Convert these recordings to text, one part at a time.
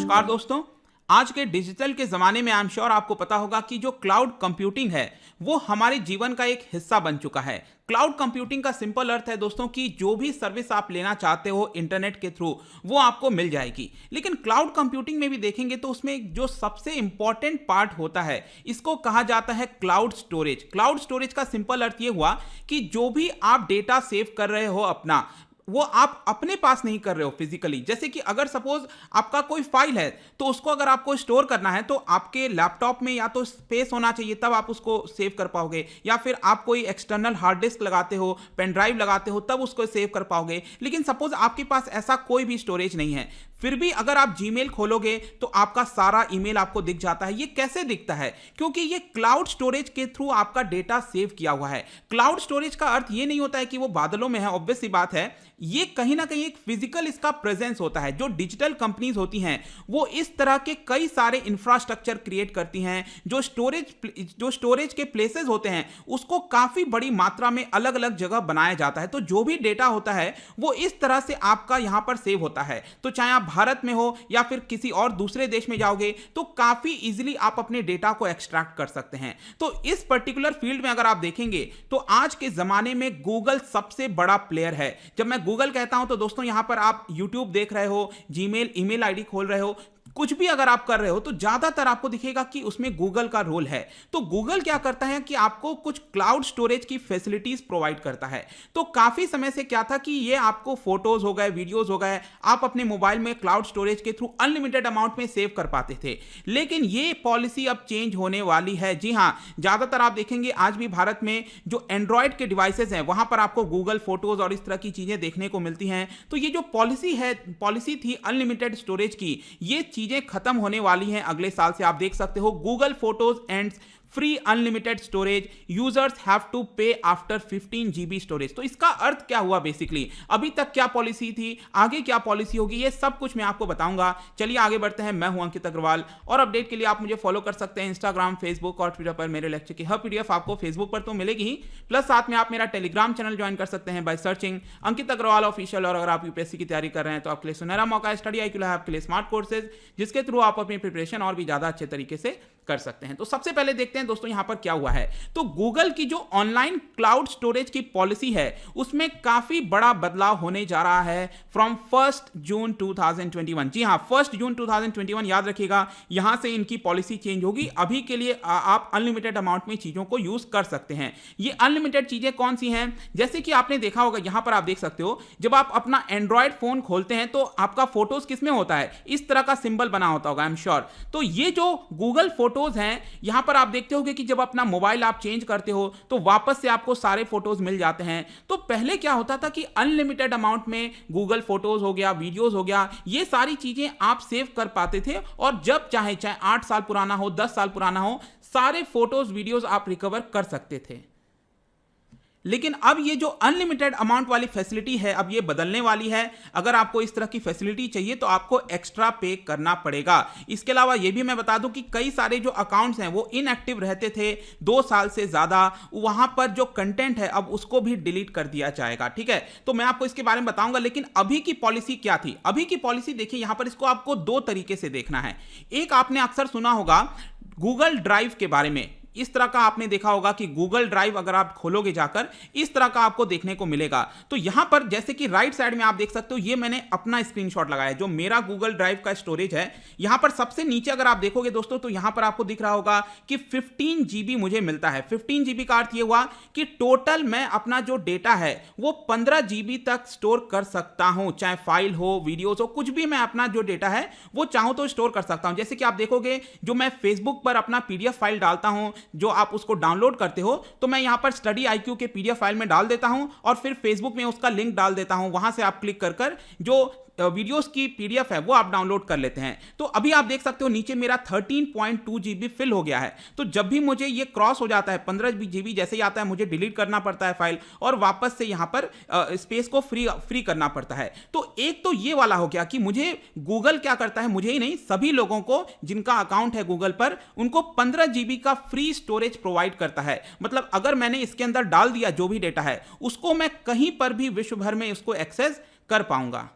नमस्कार दोस्तों। आज के डिजिटल के ज़माने में आई एम श्योर आपको पता होगा कि जो क्लाउड कंप्यूटिंग है वो हमारे जीवन का एक हिस्सा बन चुका है। क्लाउड कंप्यूटिंग का सिंपल अर्थ है दोस्तों कि जो भी सर्विस आप लेना चाहते हो इंटरनेट के थ्रू वो आपको मिल जाएगी। लेकिन क्लाउड कंप्यूटिंग में भी देखेंगे तो उसमें जो सबसे इंपॉर्टेंट पार्ट होता है इसको कहा जाता है क्लाउड स्टोरेज। क्लाउड स्टोरेज का सिंपल अर्थ ये हुआ कि जो भी आप डेटा सेव कर रहे हो अपना, वो आप अपने पास नहीं कर रहे हो फिजिकली। जैसे कि अगर सपोज आपका कोई फाइल है तो उसको अगर आपको स्टोर करना है तो आपके लैपटॉप में या तो स्पेस होना चाहिए तब आप उसको सेव कर पाओगे, या फिर आप कोई एक्सटर्नल हार्ड डिस्क लगाते हो, पेन ड्राइव लगाते हो तब उसको सेव कर पाओगे। लेकिन सपोज आपके पास ऐसा कोई भी स्टोरेज नहीं है, फिर भी अगर आप जीमेल खोलोगे तो आपका सारा ईमेल आपको दिख जाता है। ये कैसे दिखता है? क्योंकि ये क्लाउड स्टोरेज के थ्रू आपका डेटा सेव किया हुआ है। क्लाउड स्टोरेज का अर्थ ये नहीं होता है कि वो बादलों में है, ऑब्वियस सी बात है। ये कहीं ना कहीं एक फिजिकल इसका प्रेजेंस होता है। जो डिजिटल कंपनीज होती हैं वो इस तरह के कई सारे इंफ्रास्ट्रक्चर क्रिएट करती हैं। जो स्टोरेज के प्लेसेस होते हैं उसको काफी बड़ी मात्रा में अलग अलग जगह बनाया जाता है। तो जो भी डेटा होता है वो इस तरह से आपका यहां पर सेव होता है। तो चाहे आप भारत में हो या फिर किसी और दूसरे देश में जाओगे तो काफी इजीली आप अपने डेटा को एक्सट्रैक्ट कर सकते हैं। तो इस पर्टिकुलर फील्ड में अगर आप देखेंगे तो आज के जमाने में गूगल सबसे बड़ा प्लेयर है। जब मैं गूगल कहता हूं तो दोस्तों यहां पर आप यूट्यूब देख रहे हो, जीमेल ईमेल आईडी खोल रहे हो, कुछ भी अगर आप कर रहे हो तो ज्यादातर आपको दिखेगा कि उसमें गूगल का रोल है। तो गूगल क्या करता है कि आपको कुछ क्लाउड स्टोरेज की फैसिलिटीज प्रोवाइड करता है। तो काफी समय से क्या था कि ये आपको फोटोज हो गए, वीडियोज हो गए, आप अपने मोबाइल में क्लाउड स्टोरेज के थ्रू अनलिमिटेड अमाउंट में सेव कर पाते थे। लेकिन ये पॉलिसी अब चेंज होने वाली है। जी हां, ज्यादातर आप देखेंगे आज भी भारत में जो एंड्रॉयड के डिवाइसेज हैं वहां पर आपको गूगल फोटोज और इस तरह की चीजें देखने को मिलती हैं। तो ये जो पॉलिसी थी अनलिमिटेड स्टोरेज की, ये चीजें खत्म होने वाली हैं अगले साल से। आप देख सकते हो Google Photos and free unlimited storage, users have to pay after 15 GB storage. तो इसका अर्थ क्या हुआ बेसिकली? अभी तक क्या पॉलिसी थी, आगे क्या पॉलिसी होगी, ये सब कुछ मैं आपको बताऊंगा। चलिए आगे बढ़ते हैं। मैं हूं अंकित अग्रवाल और अपडेट के लिए आप मुझे फॉलो कर सकते हैं इंस्टाग्राम, फेसबुक और ट्विटर पर। मेरे लेक्चर की हर पीडीएफ आपको फेसबुक पर तो मिलेगी ही, प्लस साथ में आप मेरा टेलीग्राम चैनल ज्वाइन कर सकते हैं by searching Ankit Agarwal official. और अगर आप यूपीएससी की तैयारी कर रहे हैं तो आपके लिए सुनहरा मौका है। स्टडी IQ आपके लिए स्मार्ट कोर्सेज जिसके थ्रू आप अपनी प्रिपरेशन और भी ज्यादा अच्छे तरीके से कर सकते हैं। तो सबसे पहले देखते हैं दोस्तों यहां पर क्या हुआ है। तो गूगल की जो ऑनलाइन क्लाउड स्टोरेज की पॉलिसी है उसमें काफी बड़ा बदलाव होने जा रहा है फ्रॉम 1 जून 2021। जी हां, 1 जून 2021 याद रखिएगा, यहां से इनकी पॉलिसी चेंज होगी। अभी के लिए आप अनलिमिटेड अमाउंट में चीजों को यूज कर सकते हैं। ये अनलिमिटेड चीजें कौन सी हैं? जैसे कि आपने देखा होगा, यहां पर आप देख सकते हो, जब आप अपना एंड्रॉयड फोन खोलते हैं तो आपका फोटोज किसमें होता है? इस तरह का सिंबल बना होता होगा, आई एम श्योर। तो ये जो गूगल फोटोज हैं, यहां पर आप देखते होगे कि जब अपना मोबाइल आप चेंज करते हो तो वापस से आपको सारे फोटोज मिल जाते हैं। तो पहले क्या होता था कि अनलिमिटेड अमाउंट में गूगल फोटोज हो गया, वीडियोज हो गया, ये सारी चीजें आप सेव कर पाते थे और जब चाहे 8 साल पुराना हो, 10 साल पुराना हो, सारे फोटोज वीडियोज आप रिकवर कर सकते थे। लेकिन अब ये जो अनलिमिटेड अमाउंट वाली फैसिलिटी है अब ये बदलने वाली है। अगर आपको इस तरह की फैसिलिटी चाहिए तो आपको एक्स्ट्रा पे करना पड़ेगा। इसके अलावा ये भी मैं बता दूं कि कई सारे जो अकाउंट्स हैं वो इनएक्टिव रहते थे 2 साल से ज्यादा, वहां पर जो कंटेंट है अब उसको भी डिलीट कर दिया जाएगा। ठीक है, तो मैं आपको इसके बारे में बताऊंगा। लेकिन अभी की पॉलिसी क्या थी? अभी की पॉलिसी देखिए, यहां पर इसको आपको 2 तरीके से देखना है। एक, आपने अक्सर सुना होगा गूगल ड्राइव के बारे में। इस तरह का आपने देखा होगा कि गूगल ड्राइव अगर आप खोलोगे जाकर इस तरह का आपको देखने को मिलेगा। तो यहां पर जैसे कि राइट साइड में आप देख सकते हो, ये मैंने अपना स्क्रीनशॉट लगाया है जो मेरा गूगल ड्राइव का स्टोरेज है। यहां पर सबसे नीचे अगर आप देखोगे दोस्तों तो यहां पर आपको दिख रहा होगा कि 15 GB मुझे मिलता है। 15 GB का अर्थ ये हुआ कि टोटल मैं अपना जो डेटा है वो 15 GB तक स्टोर कर सकता हूं। चाहे फाइल हो, वीडियोज हो, कुछ भी मैं अपना जो डेटा है वो चाहूं तो स्टोर कर सकता हूं। जैसे कि आप देखोगे जो मैं फेसबुक पर अपना PDF फाइल डालता हूं, जो आप उसको डाउनलोड करते हो, तो मैं यहां पर स्टडी IQ के PDF फाइल में डाल देता हूं और फिर फेसबुक में उसका लिंक डाल देता हूं। वहां से आप क्लिक कर जो वीडियोस की PDF है वो आप डाउनलोड कर लेते हैं। तो अभी आप देख सकते हो नीचे मेरा 13.2 GB फिल हो गया है। तो जब भी मुझे ये क्रॉस हो जाता है 15 GB जैसे ही आता है, मुझे डिलीट करना पड़ता है फाइल और वापस से यहां पर स्पेस को फ्री करना पड़ता है। तो एक तो ये वाला हो गया कि मुझे गूगल क्या करता है, मुझे ही नहीं सभी लोगों को जिनका अकाउंट है गूगल पर, उनको 15 GB का फ्री स्टोरेज प्रोवाइड करता है। मतलब अगर मैंने इसके अंदर डाल दिया जो भी डेटा है उसको मैं कहीं पर भी विश्व भर में उसको एक्सेस कर पाऊंगा।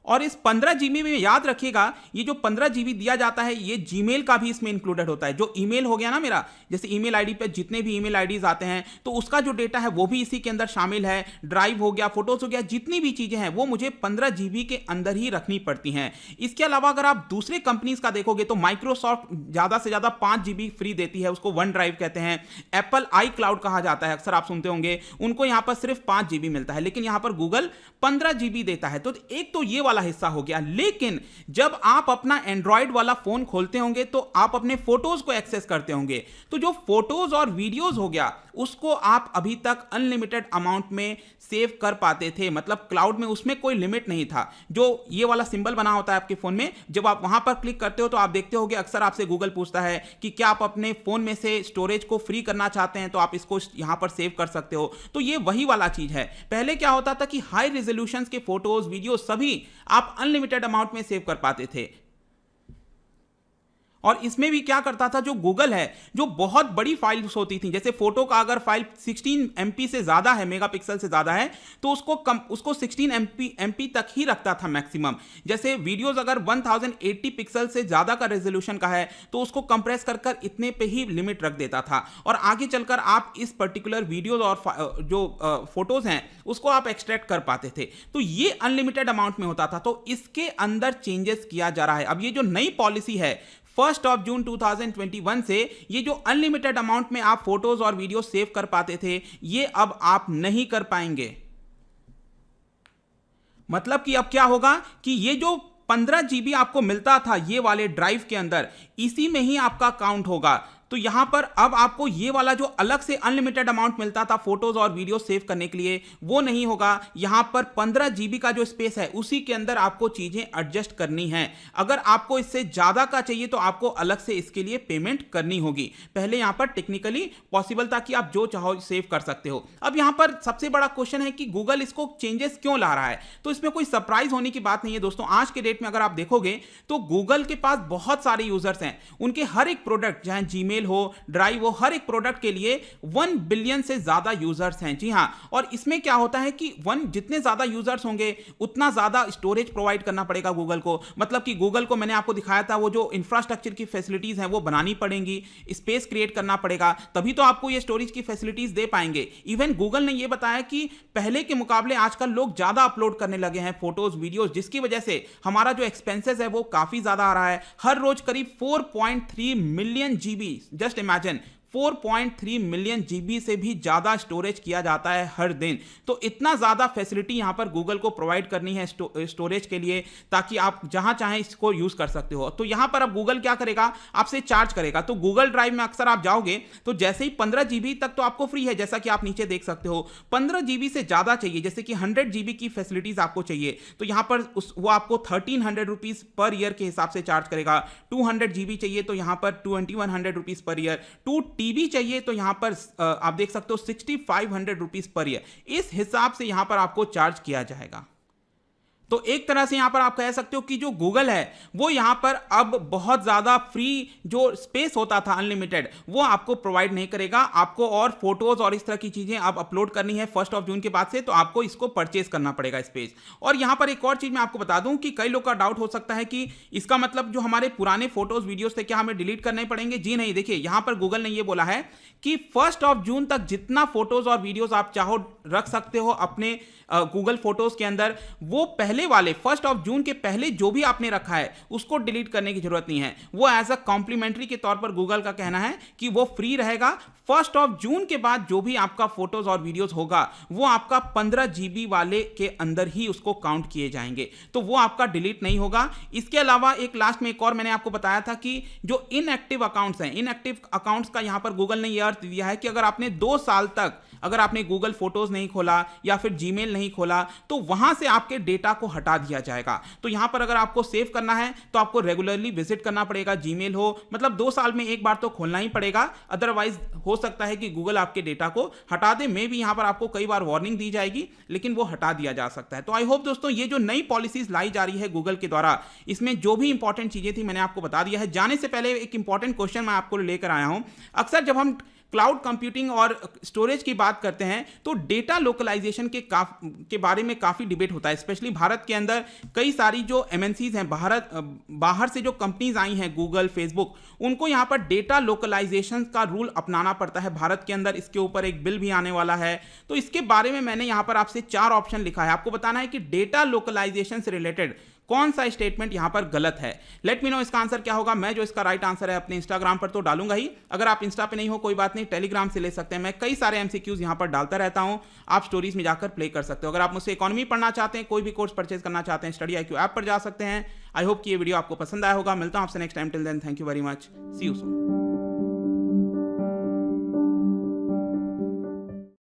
और इस 15 जीबी में याद रखिएगा, ये जो 15 जीबी दिया जाता है ये जीमेल का भी इसमें इंक्लूडेड होता है। जो ईमेल हो गया ना मेरा, जैसे ईमेल आईडी पे जितने भी ईमेल आईडीज आते हैं तो उसका जो डेटा है वो भी इसी के अंदर शामिल है। ड्राइव हो गया, फोटोज हो गया, जितनी भी चीजें हैं वो मुझे 15 जीबी के अंदर ही रखनी पड़ती हैं। इसके अलावा अगर आप दूसरे कंपनीज का देखोगे तो माइक्रोसॉफ्ट ज्यादा से ज्यादा 5 जीबी फ्री देती है, उसको वन ड्राइव कहते हैं। एप्पल आई क्लाउड कहा जाता है, अक्सर आप सुनते होंगे, उनको यहां पर सिर्फ 5 जीबी मिलता है, लेकिन यहां पर गूगल 15 जीबी देता है। तो एक तो ये वाला हिस्सा हो गया, लेकिन जब आप अपना एंड्रॉयड वाला फोन खोलते होंगे तो आप अपने फोटोज को एक्सेस करते होंगे, तो जो फोटोज और वीडियोज हो गया उसको आप अभी तक अनलिमिटेड अमाउंट में सेव कर पाते थे, मतलब क्लाउड में उसमें कोई लिमिट नहीं था। जो ये वाला सिंबल बना होता है आपके फोन में, जब आप वहां पर क्लिक करते हो तो आप देखते होगे अक्सर आपसे गूगल पूछता है कि क्या आप अपने फोन में से स्टोरेज को फ्री करना चाहते हैं, तो आप इसको यहां पर सेव कर सकते हो। तो ये वही वाला चीज है। पहले क्या होता था कि हाई रेजोल्यूशन के फोटोज वीडियो सभी आप अनलिमिटेड अमाउंट में सेव कर पाते थे। और इसमें भी क्या करता था जो गूगल है, जो बहुत बड़ी फाइल्स होती थी, जैसे फोटो का अगर फाइल 16 एमपी से ज्यादा है, मेगापिक्सल से ज्यादा है, तो उसको 16 एमपी तक ही रखता था मैक्सिमम। जैसे वीडियोस अगर 1080 पिक्सल से ज्यादा का रेजोल्यूशन का है तो उसको कंप्रेस कर कर इतने पे ही लिमिट रख देता था, और आगे चलकर आप इस पर्टिकुलर वीडियोज और जो फोटोज हैं उसको आप एक्सट्रैक्ट कर पाते थे। तो ये अनलिमिटेड अमाउंट में होता था। तो इसके अंदर चेंजेस किया जा रहा है। अब ये जो नई पॉलिसी है 1 जून 2021 से, ये जो अनलिमिटेड अमाउंट में आप फोटोज और वीडियो सेव कर पाते थे ये अब आप नहीं कर पाएंगे। मतलब कि अब क्या होगा कि ये जो 15 जीबी आपको मिलता था ये वाले ड्राइव के अंदर, इसी में ही आपका काउंट होगा। तो यहां पर अब आपको ये वाला जो अलग से अनलिमिटेड अमाउंट मिलता था फोटोज और वीडियो सेव करने के लिए वो नहीं होगा। यहां पर 15 जीबी का जो स्पेस है उसी के अंदर आपको चीजें एडजस्ट करनी है। अगर आपको इससे ज्यादा का चाहिए तो आपको अलग से इसके लिए पेमेंट करनी होगी। पहले यहां पर टेक्निकली पॉसिबल था कि आप जो चाहो सेव कर सकते हो। अब यहां पर सबसे बड़ा क्वेश्चन है कि गूगल इसको चेंजेस क्यों ला रहा है। तो इसमें कोई सरप्राइज होने की बात नहीं है दोस्तों। आज के डेट में अगर आप देखोगे तो गूगल के पास बहुत सारे यूजर्स हैं, उनके हर एक प्रोडक्ट चाहे जीमेल हो, ड्राइव हो, हर एक प्रोडक्ट के लिए 1 बिलियन से ज्यादा यूजर्स हैं। जी हां, और इसमें क्या होता है कि जितने ज्यादा यूजर्स होंगे उतना ज्यादा स्टोरेज प्रोवाइड करना पड़ेगा गूगल को। मतलब कि गूगल को मैंने आपको दिखाया था वो जो इंफ्रास्ट्रक्चर की फैसिलिटीज हैं वो बनानी पड़ेंगी, स्पेस क्रिएट करना पड़ेगा, तभी तो आपको ये स्टोरेज की फैसिलिटीज दे पाएंगे। इवन गूगल ने ये बताया कि पहले के मुकाबले आजकल लोग ज्यादा अपलोड करने लगे हैं फोटोज वीडियोज, जिसकी वजह से हमारा जो एक्सपेंसेस है वो काफी ज्यादा आ रहा है। हर रोज करीब 4.3 million GB, just imagine 4.3 million GB से भी ज्यादा स्टोरेज किया जाता है हर दिन। तो इतना ज्यादा फैसिलिटी यहां पर गूगल को प्रोवाइड करनी है स्टोरेज के लिए, ताकि आप जहां चाहें इसको यूज कर सकते हो। तो यहां पर अब गूगल क्या करेगा, आपसे चार्ज करेगा। तो गूगल ड्राइव में अक्सर आप जाओगे तो जैसे ही 15 जीबी तक तो आपको फ्री है, जैसा कि आप नीचे देख सकते हो। 15 जीबी से ज्यादा चाहिए, जैसे कि 100 जीबी की फैसिलिटीज आपको चाहिए, तो यहां पर वो आपको 1300 रुपीज पर ईयर के हिसाब से चार्ज करेगा। 200 जीबी चाहिए तो यहां पर 2100 रुपीज पर ईयर। 2 टीबी चाहिए तो यहां पर आप देख सकते हो 6500 रुपीज पर ईयर। इस हिसाब से यहां पर आपको चार्ज किया जाएगा। तो एक तरह से यहां पर आप कह सकते हो कि जो गूगल है वो यहां पर अब बहुत ज्यादा फ्री जो स्पेस होता था अनलिमिटेड वो आपको प्रोवाइड नहीं करेगा। आपको और फोटोज और इस तरह की चीजें अब अपलोड करनी है 1 जून के बाद से, तो आपको इसको परचेज करना पड़ेगा स्पेस। और यहां पर एक और चीज मैं आपको बता दूं कि कई लोग का डाउट हो सकता है कि इसका मतलब जो हमारे पुराने फोटोज वीडियोज थे क्या हमें डिलीट करने पड़ेंगे। जी नहीं, देखिए यहां पर गूगल ने यह बोला है कि 1 जून तक जितना फोटोज और वीडियोज आप चाहो रख सकते हो अपने गूगल फोटोज के अंदर। वो पहले वाले 1 जून के पहले जो भी आपने रखा है उसको डिलीट करने की जरूरत नहीं है। वो एज अ कॉम्प्लीमेंट्री के तौर पर गूगल का कहना है कि वो फ्री रहेगा। 1 जून के बाद जो भी आपका फोटोज और वीडियोज होगा वो आपका 15 जीबी वाले के अंदर ही उसको काउंट किए जाएंगे, तो वो आपका डिलीट नहीं होगा। इसके अलावा एक लास्ट में एक और मैंने आपको बताया था कि जो इनएक्टिव अकाउंट्स हैं, इनएक्टिव अकाउंट्स का यहां पर गूगल ने यह अर्थ दिया है कि अगर आपने 2 साल तक अगर आपने गूगल फोटोज नहीं खोला या फिर जीमेल नहीं खोला तो वहां से आपके डेटा को हटा दिया जाएगा। तो यहां पर अगर आपको सेव करना है तो आपको रेगुलरली विजिट करना पड़ेगा, जीमेल हो, मतलब 2 साल में एक बार तो खोलना ही पड़ेगा। अदरवाइज हो सकता है कि गूगल आपके डेटा को हटा दे। मे भी यहां पर आपको कई बार वार्निंग दी जाएगी लेकिन वो हटा दिया जा सकता है। तो आई होप दोस्तों ये जो नई पॉलिसीज लाई जा रही है गूगल के द्वारा, इसमें जो भी इंपॉर्टेंट चीजें थी मैंने आपको बता दिया है। जाने से पहले एक इंपॉर्टेंट क्वेश्चन मैं आपको लेकर आया हूं। अक्सर जब हम क्लाउड कंप्यूटिंग और स्टोरेज की बात करते हैं तो डेटा लोकलाइजेशन के बारे में काफ़ी डिबेट होता है। स्पेशली भारत के अंदर कई सारी जो एमएनसीज हैं, बाहर से जो कंपनीज आई हैं, गूगल, फेसबुक, उनको यहाँ पर डेटा लोकलाइजेशन का रूल अपनाना पड़ता है भारत के अंदर। इसके ऊपर एक बिल भी आने वाला है। तो इसके बारे में मैंने यहाँ पर आपसे 4 ऑप्शन लिखा है। आपको बताना है कि डेटा लोकलाइजेशन से रिलेटेड कौन सा स्टेटमेंट यहां पर गलत है। लेट मी नो इसका आंसर क्या होगा। मैं जो इसका राइट आंसर है अपने इंस्टाग्राम पर तो डालूंगा ही। अगर आप इंस्टा पे नहीं हो कोई बात नहीं, टेलीग्राम से ले सकते हैं। मैं कई सारे एमसीक्यूज यहां पर डालता रहता हूं, आप स्टोरीज में जाकर प्ले कर सकते हो। अगर आप मुझसे इकोनॉमी पढ़ना चाहते हैं, कोई भी कोर्स परचेज करना चाहते हैं, स्टडी IQ ऐप पर जा सकते हैं। आई होप कि ये वीडियो आपको पसंद आया होगा। मिलता हूं आपसे next time. Till then, thank you very much, see you soon.